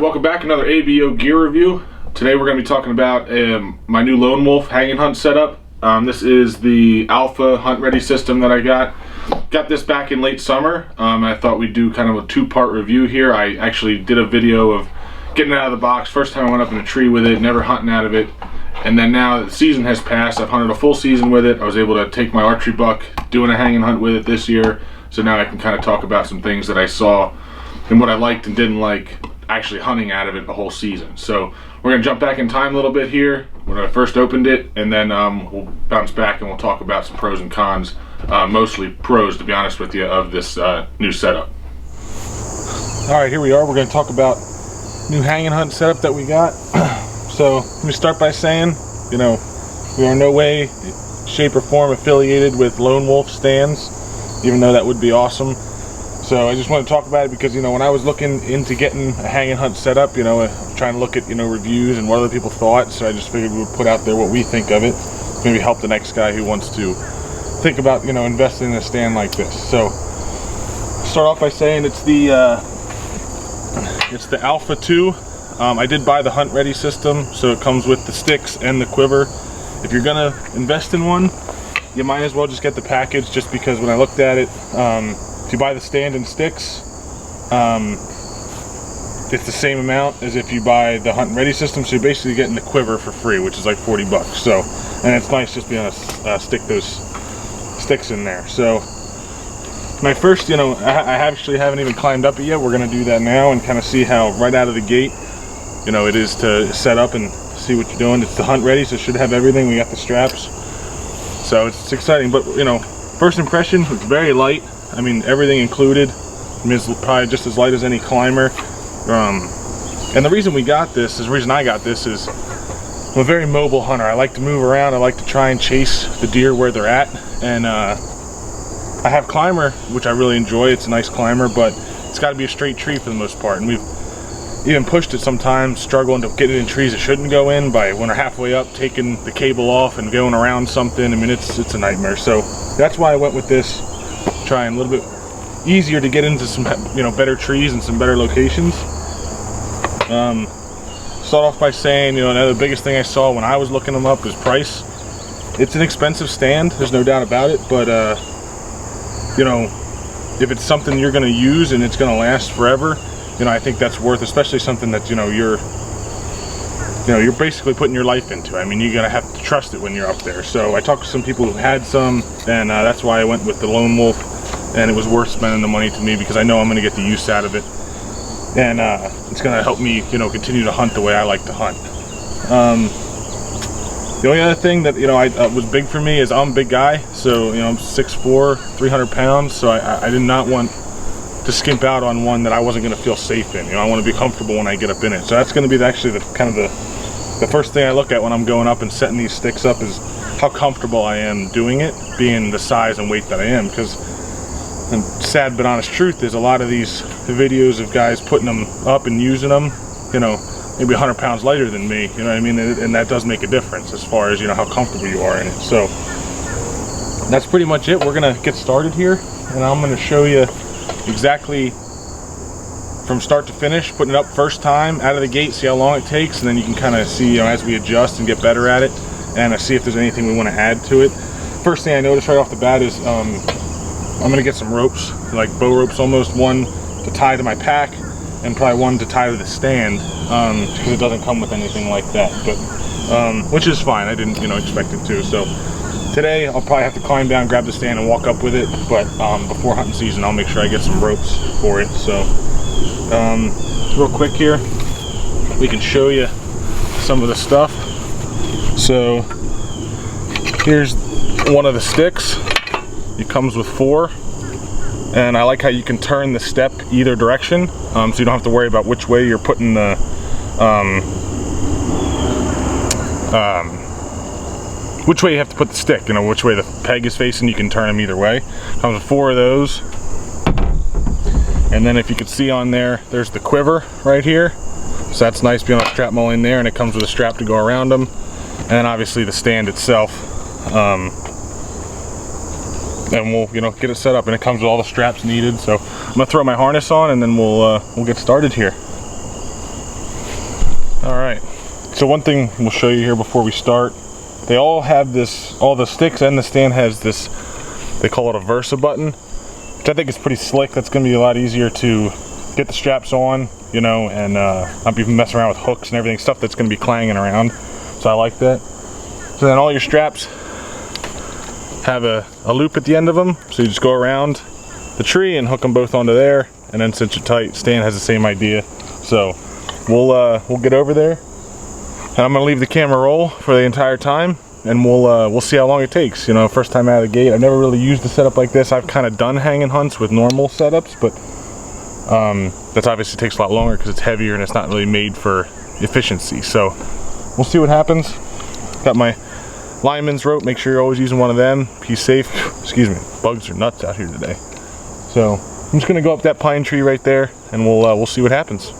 welcome back. Another ABO gear review. Today we're going to be talking about my new Lone Wolf hanging hunt setup. This is the Alpha hunt ready system that I got. Got this back in late summer. I thought we'd do kind of a two-part review here. I actually did a video of getting it out of the box. First time I went up in a tree with it, never hunting out of it. And then now that the season has passed, I've hunted a full season with it. I was able to take my archery buck, doing a hanging hunt with it this year. So now I can kind of talk about some things that I saw and what I liked and didn't like actually hunting out of it the whole season. So we're going to jump back in time a little bit here when I first opened it, and then we'll bounce back and we'll talk about some pros and cons, mostly pros to be honest with you, of this new setup. Alright, here we are. We're going to talk about new hanging hunt setup that we got. So let me start by saying, you know, we are in no way, shape or form affiliated with Lone Wolf stands, even though that would be awesome. So I just want to talk about it because, you know, when I was looking into getting a hanging hunt set up, you know, trying to look at, you know, reviews and what other people thought, so I just figured we would put out there what we think of it, maybe help the next guy who wants to think about, you know, investing in a stand like this. So start off by saying it's the Alpha 2. I did buy the hunt ready system, so it comes with the sticks and the quiver. If you're gonna invest in one, you might as well just get the package, just because when I looked at it, if you buy the stand and sticks, it's the same amount as if you buy the hunt ready system, so you're basically getting the quiver for free, which is like 40 bucks. So, and it's nice just being able to stick those sticks in there. So my first, you know, I actually haven't even climbed up it yet. We're gonna do that now and kind of see how right out of the gate, you know, it is to set up and see what you're doing. It's the hunt ready, so it should have everything. We got the straps, so it's exciting. But, you know, first impression, it's very light. I mean, everything included. I mean, it's probably just as light as any climber. And the reason we got this, the reason I got this is I'm a very mobile hunter. I like to move around. I like to try and chase the deer where they're at. And I have climber, which I really enjoy. It's a nice climber, but it's got to be a straight tree for the most part. And we've even pushed it sometimes, struggling to get it in trees it shouldn't go in by when we're halfway up, taking the cable off and going around something. I mean, it's a nightmare. So that's why I went with this. Trying a little bit easier to get into some, you know, better trees and some better locations. Start off by saying, you know, the biggest thing I saw when I was looking them up is price. It's an expensive stand, there's no doubt about it, but you know, if it's something you're going to use and it's going to last forever, you know, I think that's worth, especially something that, you know, you're basically putting your life into. I mean, you're gonna have to trust it when you're up there. So I talked to some people who had some, and that's why I went with the Lone Wolf, and it was worth spending the money to me because I know I'm gonna get the use out of it, and it's gonna help me, you know, continue to hunt the way I like to hunt. The only other thing that, you know, was big for me is I'm a big guy, so, you know, I'm 6'4", 300 pounds, so I did not want to skimp out on one that I wasn't going to feel safe in. You know, I want to be comfortable when I get up in it. So that's going to be actually the first thing I look at when I'm going up and setting these sticks up is how comfortable I am doing it, being the size and weight that I am. Because the sad but honest truth is a lot of these videos of guys putting them up and using them, you know, maybe 100 pounds lighter than me, you know what I mean? And that does make a difference as far as, you know, how comfortable you are in it. So that's pretty much it. We're going to get started here, and I'm going to show you exactly from start to finish, putting it up first time out of the gate, see how long it takes, and then you can kind of see, you know, as we adjust and get better at it, and see if there's anything we want to add to it. First thing I noticed right off the bat is I'm gonna get some ropes, like bow ropes almost, one to tie to my pack and probably one to tie to the stand, because it doesn't come with anything like that, but which is fine. I didn't, you know, expect it to. So today I'll probably have to climb down, grab the stand, and walk up with it, but before hunting season I'll make sure I get some ropes for it. So real quick here, we can show you some of the stuff. So here's one of the sticks. It comes with 4, and I like how you can turn the step either direction, so you don't have to worry about which way you're putting the which way you have to put the stick, you know, which way the peg is facing. You can turn them either way. Comes with 4 of those. And then if you can see on there, there's the quiver right here. So that's nice, being able to strap them all in there, and it comes with a strap to go around them. And then obviously the stand itself. And we'll, you know, get it set up, and it comes with all the straps needed. So I'm gonna throw my harness on, and then we'll get started here. All right, so one thing we'll show you here before we start, they all have this, all the sticks and the stand has this, they call it a Versa button, which I think is pretty slick. That's gonna be a lot easier to get the straps on, you know, and not be messing around with hooks and everything, stuff that's gonna be clanging around. So I like that. So then all your straps have a loop at the end of them, so you just go around the tree and hook them both onto there, and then cinch it tight. Stand has the same idea. So we'll get over there, and I'm gonna leave the camera roll for the entire time, and we'll see how long it takes. You know, first time out of the gate. I've never really used a setup like this. I've kind of done hanging hunts with normal setups, but that obviously takes a lot longer because it's heavier and it's not really made for efficiency. So we'll see what happens. Got my lineman's rope. Make sure you're always using one of them. Be safe. Excuse me. Bugs are nuts out here today. So I'm just gonna go up that pine tree right there, and we'll see what happens.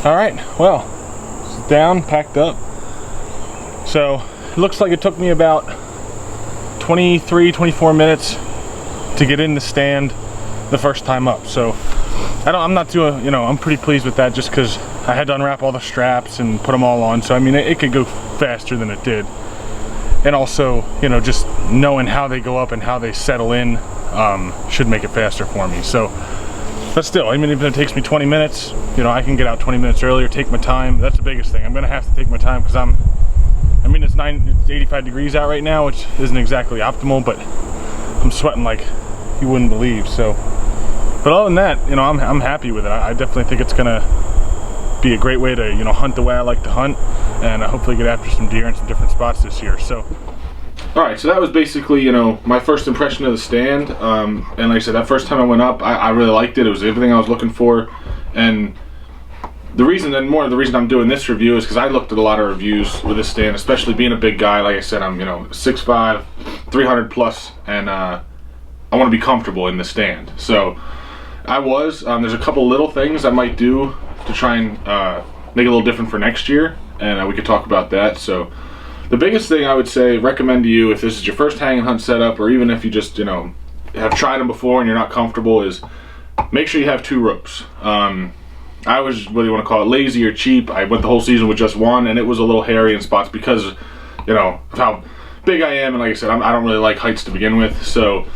All right, well, it's down, packed up. So it looks like it took me about 23-24 minutes to get in the stand the first time up. So I'm not doing, you know, I'm pretty pleased with that, just because I had to unwrap all the straps and put them all on. So I mean, it could go faster than it did. And also, you know, just knowing how they go up and how they settle in should make it faster for me. So, but still, I mean, even if it takes me 20 minutes, you know, I can get out 20 minutes earlier, take my time. That's the biggest thing. I'm gonna have to take my time because I mean, it's 85 degrees out right now, which isn't exactly optimal, but I'm sweating like you wouldn't believe. So, but other than that, you know, I'm happy with it. I definitely think it's gonna be a great way to, you know, hunt the way I like to hunt, and hopefully get after some deer in some different spots this year. So, all right, so that was basically, you know, my first impression of the stand. And like I said, that first time I went up, I really liked it. It was everything I was looking for. And the reason, and more of the reason I'm doing this review, is because I looked at a lot of reviews with this stand, especially being a big guy. Like I said, I'm, you know, 6'5", 300 plus, and I want to be comfortable in the stand. So I was. There's a couple little things I might do to try and make it a little different for next year, and we could talk about that. So the biggest thing I would say, recommend to you, if this is your first hang and hunt setup, or even if you just, you know, have tried them before and you're not comfortable, is make sure you have 2 ropes. I was, what do you want to call it, lazy or cheap. I went the whole season with just one, and it was a little hairy in spots because, you know, of how big I am, and like I said, I don't really like heights to begin with. So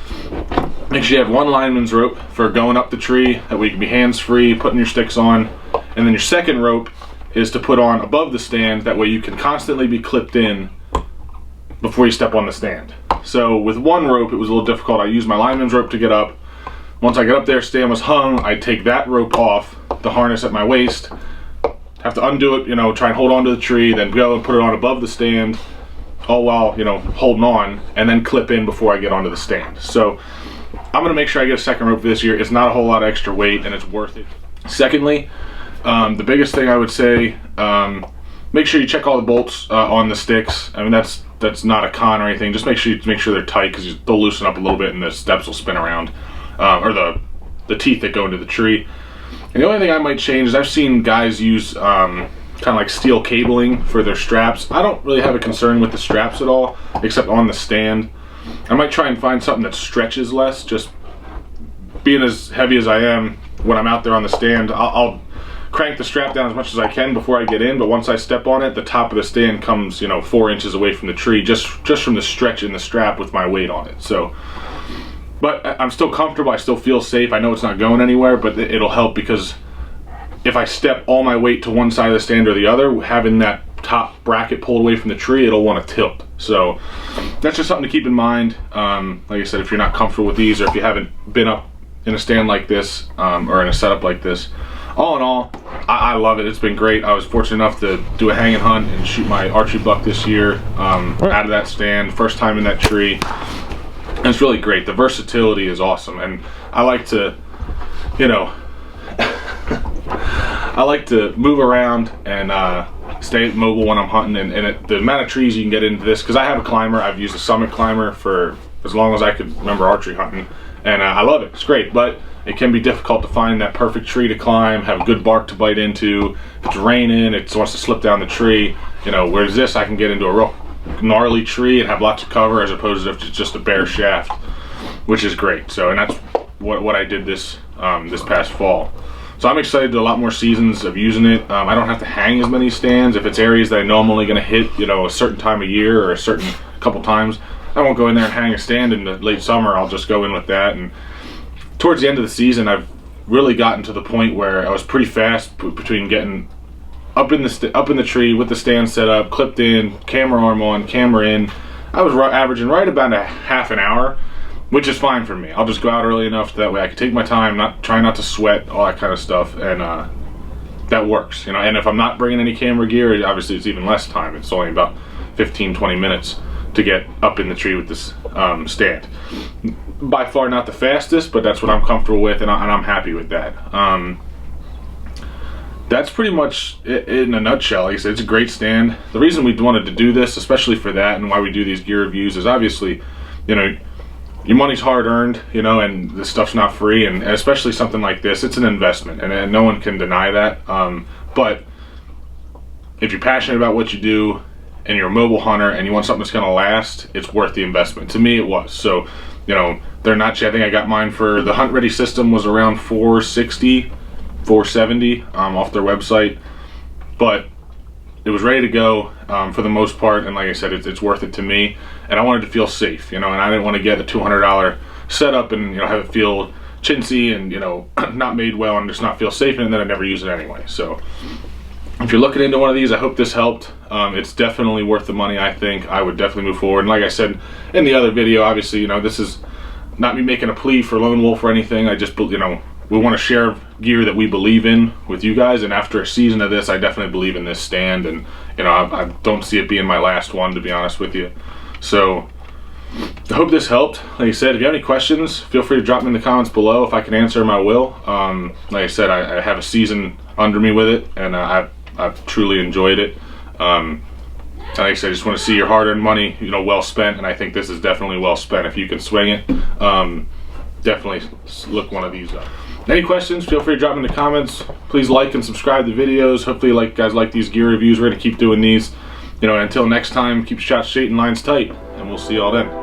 make sure you have one lineman's rope for going up the tree, that way you can be hands-free, putting your sticks on, and then your second rope is to put on above the stand, that way you can constantly be clipped in before you step on the stand. So with one rope, it was a little difficult. I used my lineman's rope to get up. Once I got up there, stand was hung, I'd take that rope off the harness at my waist, have to undo it, you know, try and hold on to the tree, then go and put it on above the stand, all while, you know, holding on, and then clip in before I get onto the stand. So I'm gonna make sure I get a second rope this year. It's not a whole lot of extra weight, and it's worth it. Secondly, the biggest thing I would say, make sure you check all the bolts on the sticks. I mean, that's not a con or anything. Just make sure they're tight, because they'll loosen up a little bit and the steps will spin around, or the teeth that go into the tree. And the only thing I might change is I've seen guys use kind of like steel cabling for their straps. I don't really have a concern with the straps at all, except on the stand. I might try and find something that stretches less. Just being as heavy as I am, when I'm out there on the stand, I'll crank the strap down as much as I can before I get in, but once I step on it, the top of the stand comes, you know, 4 inches away from the tree, just from the stretch in the strap with my weight on it. So, but I'm still comfortable, I still feel safe. I know it's not going anywhere, but it'll help, because if I step all my weight to one side of the stand or the other, having that top bracket pulled away from the tree, it'll want to tilt. So that's just something to keep in mind. Like I said, if you're not comfortable with these, or if you haven't been up in a stand like this, or in a setup like this, all in all, I love it. It's been great. I was fortunate enough to do a hanging hunt and shoot my archery buck this year out of that stand. First time in that tree. And it's really great. The versatility is awesome. And I like to, you know, I like to move around and stay mobile when I'm hunting. And the amount of trees you can get into this, because I have a climber. I've used a Summit climber for as long as I could remember archery hunting. And I love it. It's great. But it can be difficult to find that perfect tree to climb, have a good bark to bite into. If it's raining, it wants to slip down the tree. You know, whereas this, I can get into a real gnarly tree and have lots of cover, as opposed to if it's just a bare shaft, which is great. So, and that's what I did this past fall. So I'm excited to a lot more seasons of using it. I don't have to hang as many stands. If it's areas that I know I'm only going to hit, you know, a certain time of year or a certain couple times, I won't go in there and hang a stand in the late summer. I'll just go in with that. And towards the end of the season, I've really gotten to the point where I was pretty fast between getting up in the tree with the stand set up, clipped in, camera arm on, camera in. I was averaging right about a half an hour, which is fine for me. I'll just go out early enough that way I can take my time, try not to sweat, all that kind of stuff, and that works, you know. And if I'm not bringing any camera gear, obviously it's even less time. It's only about 15-20 minutes to get up in the tree with this stand. By far not the fastest, but that's what I'm comfortable with, and I'm happy with that. That's pretty much it in a nutshell. Like I said, it's a great stand. The reason we wanted to do this, especially for that, and why we do these gear reviews, is obviously, you know, your money's hard earned, you know, and this stuff's not free, and especially something like this, it's an investment, and no one can deny that. But if you're passionate about what you do, and you're a mobile hunter, and you want something that's going to last, it's worth the investment. To me, it was. So, you know, they're not. I think I got mine for the Hunt Ready system was around $460, $470 off their website, but it was ready to go for the most part. And like I said, it's worth it to me. And I wanted to feel safe, you know, and I didn't want to get a $200 setup and, you know, have it feel chintzy and, you know, not made well and just not feel safe, and then I never use it anyway. So if you're looking into one of these, I hope this helped. It's definitely worth the money, I think. I would definitely move forward. And like I said in the other video, obviously, you know, this is not me making a plea for Lone Wolf or anything. I just, you know, we want to share gear that we believe in with you guys. And after a season of this, I definitely believe in this stand. And, you know, I don't see it being my last one, to be honest with you. So I hope this helped. Like I said, if you have any questions, feel free to drop them in the comments below. If I can answer them, I will. Like I said, I have a season under me with it, and I've truly enjoyed it. Like I said, I just want to see your hard-earned money, you know, well spent, and I think this is definitely well spent. If you can swing it, definitely look one of these up. Any questions, feel free to drop them in the comments. Please like and subscribe to videos. Hopefully you guys like these gear reviews. We're going to keep doing these. You know, until next time, keep your shots straight and lines tight, and we'll see you all then.